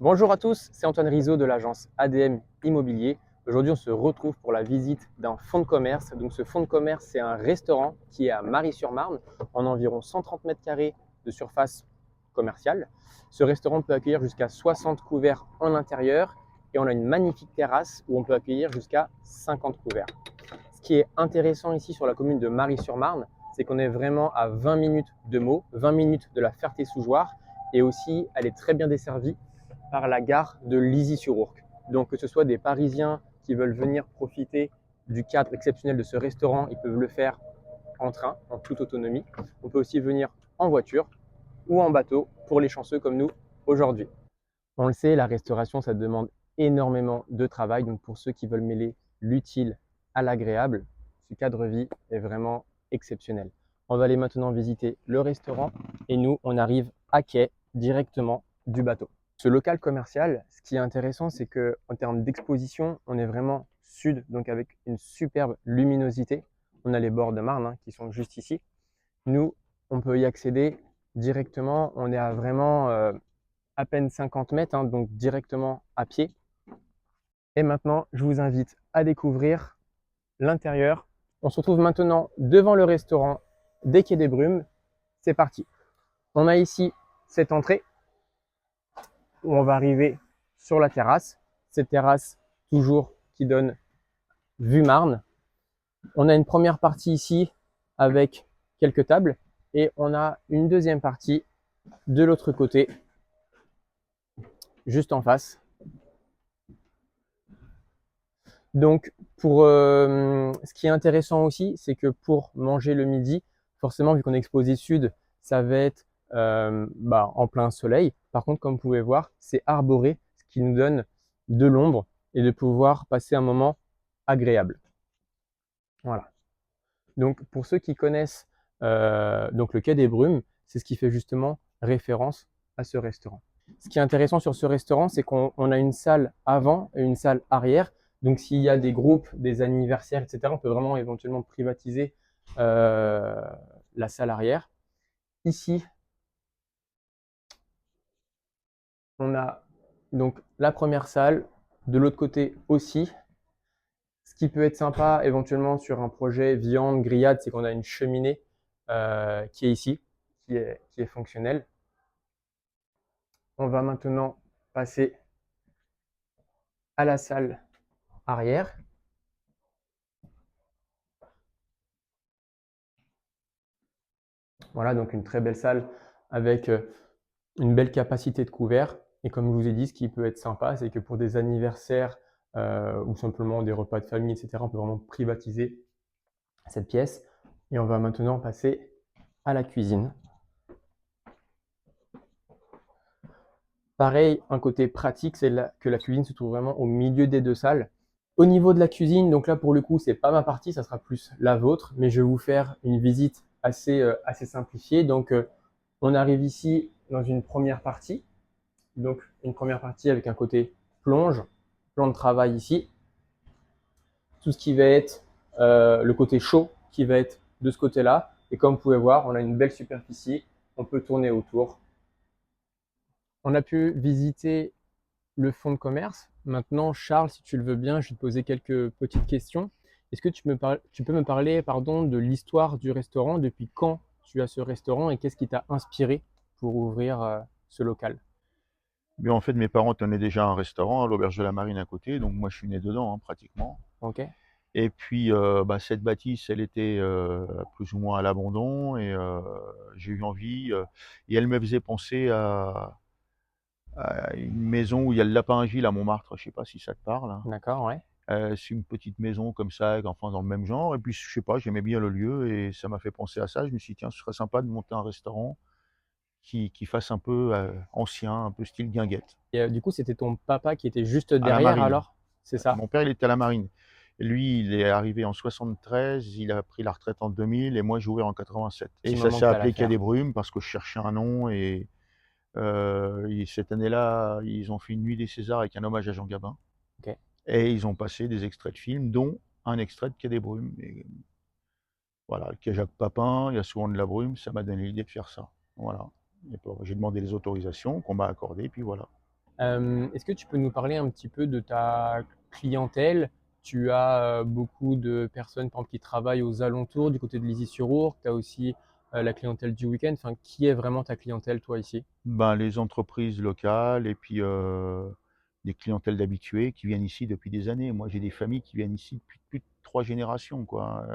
Bonjour à tous, c'est Antoine Rizzo de l'agence ADM Immobilier. Aujourd'hui, on se retrouve pour la visite d'un fonds de commerce. Donc, ce fonds de commerce, c'est un restaurant qui est à Mary-sur-Marne, en environ 130 mètres carrés de surface commerciale. Ce restaurant peut accueillir jusqu'à 60 couverts en intérieur et on a une magnifique terrasse où on peut accueillir jusqu'à 50 couverts. Ce qui est intéressant ici sur la commune de Mary-sur-Marne, c'est qu'on est vraiment à 20 minutes de Meaux, 20 minutes de la Ferté-sous-Jouarre et aussi elle est très bien desservie par la gare de Lizy-sur-Ourcq. Donc que ce soit des Parisiens qui veulent venir profiter du cadre exceptionnel de ce restaurant, ils peuvent le faire en train, en toute autonomie. On peut aussi venir en voiture ou en bateau pour les chanceux comme nous aujourd'hui. On le sait, la restauration, ça demande énormément de travail. Donc pour ceux qui veulent mêler l'utile à l'agréable, ce cadre vie est vraiment exceptionnel. On va aller maintenant visiter le restaurant et nous, on arrive à quai directement du bateau. Ce local commercial, ce qui est intéressant, c'est qu'en termes d'exposition, on est vraiment sud, donc avec une superbe luminosité. On a les bords de Marne qui sont juste ici. Nous, on peut y accéder directement. On est à vraiment à peine 50 mètres, donc directement à pied. Et maintenant, je vous invite à découvrir l'intérieur. On se retrouve maintenant devant le restaurant des Quais des Brumes. C'est parti. On a ici cette entrée où on va arriver sur la terrasse. Cette terrasse toujours qui donne vue Marne. On a une première partie ici avec quelques tables et on a une deuxième partie de l'autre côté, juste en face. Donc, ce qui est intéressant aussi, c'est que pour manger le midi, forcément, vu qu'on est exposé sud, ça va être en plein soleil. Par contre, comme vous pouvez voir, c'est arboré, ce qui nous donne de l'ombre et de pouvoir passer un moment agréable. Voilà. Donc, pour ceux qui connaissent donc le Quai des Brumes, c'est ce qui fait justement référence à ce restaurant. Ce qui est intéressant sur ce restaurant, c'est qu'on a une salle avant et une salle arrière. Donc, s'il y a des groupes, des anniversaires, etc., on peut vraiment éventuellement privatiser la salle arrière. Ici, on a donc la première salle, de l'autre côté aussi. Ce qui peut être sympa éventuellement sur un projet viande, grillade, c'est qu'on a une cheminée qui est ici, qui est fonctionnelle. On va maintenant passer à la salle arrière. Voilà, donc une très belle salle avec une belle capacité de couvert. Et comme je vous ai dit, ce qui peut être sympa, c'est que pour des anniversaires ou simplement des repas de famille, etc., on peut vraiment privatiser cette pièce. Et on va maintenant passer à la cuisine. Pareil, un côté pratique, c'est que la cuisine se trouve vraiment au milieu des deux salles. Au niveau de la cuisine, donc là pour le coup, c'est pas ma partie, ça sera plus la vôtre, mais je vais vous faire une visite assez simplifiée. Donc on arrive ici dans une première partie. Donc une première partie avec un côté plonge, plan de travail ici. Tout ce qui va être le côté chaud qui va être de ce côté-là. Et comme vous pouvez voir, on a une belle superficie, on peut tourner autour. On a pu visiter le fonds de commerce. Maintenant, Charles, si tu le veux bien, je vais te poser quelques petites questions. Est-ce que tu peux me parler pardon, de l'histoire du restaurant, depuis quand tu as ce restaurant et qu'est-ce qui t'a inspiré pour ouvrir ce local? Mais en fait, mes parents tenaient déjà un restaurant à l'Auberge de la Marine à côté, donc moi je suis né dedans, pratiquement. Ok, Et puis, cette bâtisse, elle était plus ou moins à l'abandon, et j'ai eu envie, et elle me faisait penser à une maison où il y a le Lapin Agile à Montmartre, je sais pas si ça te parle, hein. d'accord, ouais. C'est une petite maison comme ça, enfin dans le même genre, et puis je sais pas, j'aimais bien le lieu, et ça m'a fait penser à ça. Je me suis dit: «Tiens, ce serait sympa de monter un restaurant qui fasse un peu ancien, un peu style guinguette». Et du coup, c'était ton papa qui était juste À la derrière marine. alors? C'est ça? Mon père, il était à la marine. Lui, il est arrivé en 73, il a pris la retraite en 2000, et moi j'ai ouvert en 87. Et Petit ça moment s'est que tu as appelé Quai des l'affaire. Brumes parce que je cherchais un nom, et cette année-là, ils ont fait une nuit des Césars avec un hommage à Jean Gabin, Ok. et ils ont passé des extraits de films, dont un extrait de Quai des Brumes, et voilà, quai Jacques Papin, il y a souvent de la brume, ça m'a donné l'idée de faire ça. Voilà, et j'ai demandé les autorisations qu'on m'a accordées, puis voilà. Est-ce que tu peux nous parler un petit peu de ta clientèle? Tu as beaucoup de personnes, par exemple, qui travaillent aux alentours du côté de Lizy-sur-Ourcq. Tu as aussi la clientèle du week-end. Enfin, qui est vraiment ta clientèle, toi, ici? Ben, les entreprises locales et puis, des clientèles d'habitués qui viennent ici depuis des années. Moi, j'ai des familles qui viennent ici depuis plus de 3 générations, quoi,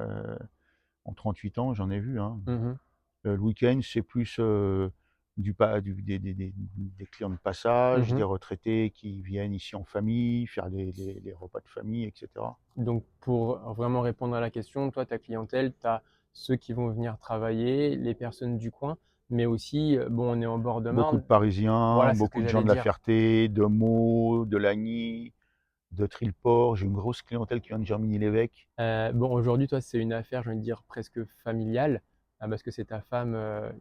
en 38 ans, j'en ai vu, hein. Mhm, Le week-end, c'est plus, du pa du des clients de passage, des mhm. retraités qui viennent ici en famille, faire les repas de famille et cetera. Donc, pour vraiment répondre à la question, toi, ta clientèle, tu as ceux qui vont venir travailler, les personnes du coin, mais aussi, bon, on est en bord de Beaucoup de Marne. Parisiens, Voilà, c'est ce beaucoup que de gens j'allais de La dire. Ferté, de Meaux, de Lagny, de Trilleport. J'ai une grosse clientèle qui vient de Germigny-l'Évêque, Bon, aujourd'hui, toi, c'est une affaire, j'ai envie de dire, presque familiale, parce que c'est ta femme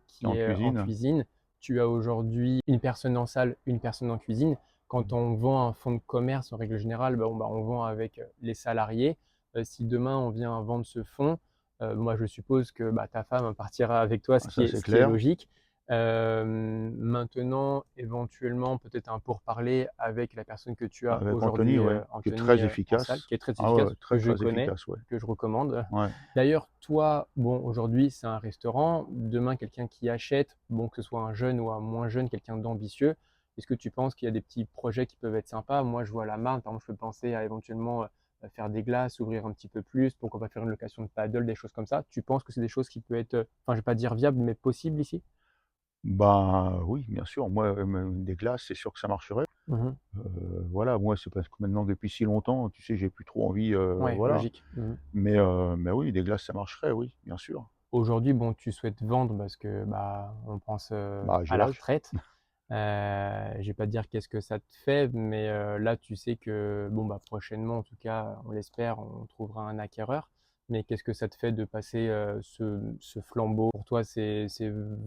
qui est qui en est en cuisine. cuisine. Tu as aujourd'hui une personne en salle, une personne en cuisine. Quand on vend un fonds de commerce, en règle générale, bon, bah, on vend avec les salariés. Si demain on vient vendre ce fonds, moi je suppose que bah, ta femme partira avec toi, Ah ça, c'est ce qui est clair. logique. Maintenant, éventuellement, peut-être un pourparler avec la personne que tu as Avec Anthony, aujourd'hui, ouais, qui est Anthony, très en salle, efficace. qui est très Ah ouais, ouais, efficace, que très, je très connais, efficace, ouais. que je recommande. Ouais. D'ailleurs, toi, bon, aujourd'hui, c'est un restaurant. Demain, quelqu'un qui achète, bon, que ce soit un jeune ou un moins jeune, quelqu'un d'ambitieux, est-ce que tu penses qu'il y a des petits projets qui peuvent être sympas? Moi, je vois la Marne, par exemple, je peux penser à éventuellement faire des glaces, ouvrir un petit peu plus, pourquoi pas faire une location de paddle, des choses comme ça. Tu penses que c'est des choses qui peuvent être, enfin, je vais pas dire viables, mais possibles ici? Ben, oui, bien sûr, moi, même des glaces, c'est sûr que ça marcherait. Mhm. Voilà, moi, c'est parce que maintenant depuis si longtemps, tu sais, j'ai plus trop envie, Ouais, voilà. logique. Mhm. Mais oui, des glaces, ça marcherait, oui, bien sûr. Aujourd'hui, bon, tu souhaites vendre parce que bah, on pense Bah, à j'ai la l'âge. retraite. Je vais pas te dire qu'est-ce que ça te fait, mais là, tu sais que bon, bah, prochainement, en tout cas, on l'espère, on trouvera un acquéreur. Mais qu'est-ce que ça te fait de passer ce flambeau? Pour toi, c'est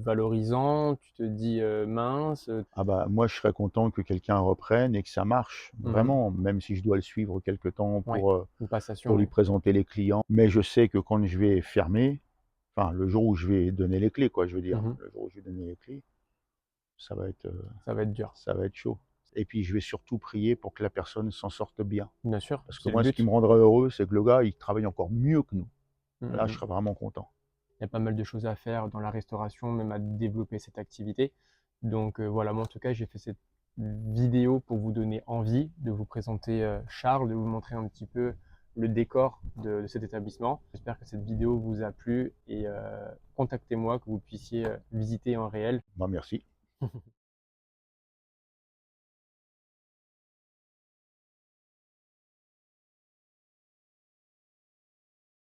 valorisant? Tu te dis mince? Ah bah, moi, je serais content que quelqu'un reprenne et que ça marche, Mhm. vraiment, même si je dois le suivre quelque temps Ouais, une pour passation, lui ouais. présenter les clients. Mais je sais que quand je vais fermer, enfin, le jour où je vais donner les clés, quoi, je veux dire, Mhm. le jour où je vais donner les clés, ça va être, heu, Ça va être dur. ça va être chaud. Et puis, je vais surtout prier pour que la personne s'en sorte bien. Bien sûr, Parce que c'est le moi, ce qui but. me rendrait heureux, c'est que le gars, il travaille encore mieux que nous. Là, je Mhm. serais vraiment content. Il y a pas mal de choses à faire dans la restauration, même à développer cette activité. Donc voilà, moi en tout cas, j'ai fait cette vidéo pour vous donner envie de vous présenter Charles, de vous montrer un petit peu le décor de cet établissement. J'espère que cette vidéo vous a plu et contactez-moi, que vous puissiez visiter en réel. Bah, merci.